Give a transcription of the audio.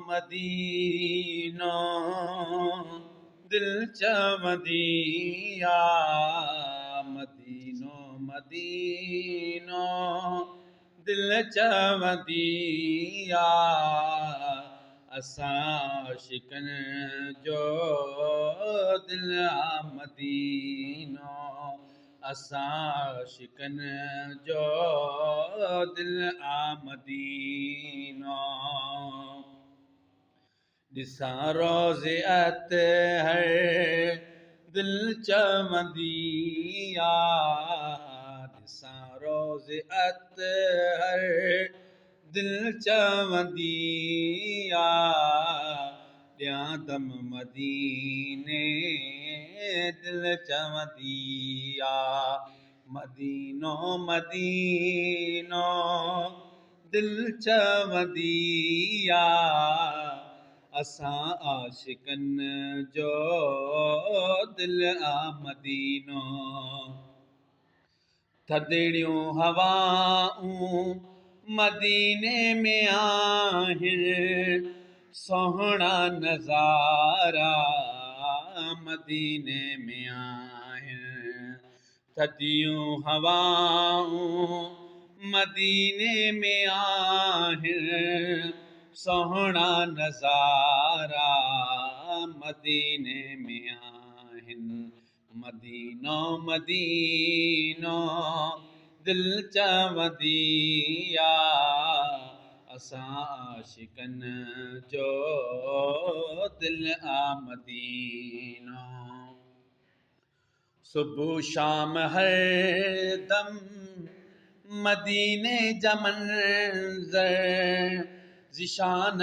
मदीनो दिल चवंदी आ मदीनो मदीनो दिल चवंदी आ असां आशिकनि जो दिल आ मदीनो असां आशिकनि जो दिल आ मदीनो ॾिसां रोज़े अतहर दिल चवंदी आ ॾिसां रोज़े अतहर दिल चवंदी आ ॾियां दम मदीने दिल चवंदी आ मदीनो मदीनो दिल चवंदी आ असां आशिकनि जो दिल आ मदीनो थधिड़ियूं हवाऊं मदीने में आहिनि सोहणा नज़ारा मदीने में आहिनि थधियूं हवाऊं मदीने में आहिनि सोहणा नज़ारा मदीने में आहिनि मदीनो मदीनो दिल चवंदी आ असां आशिकनि जो दिल आ मदीनो सुबुह शाम हर दम मदीने जा मंज़र ज़िशान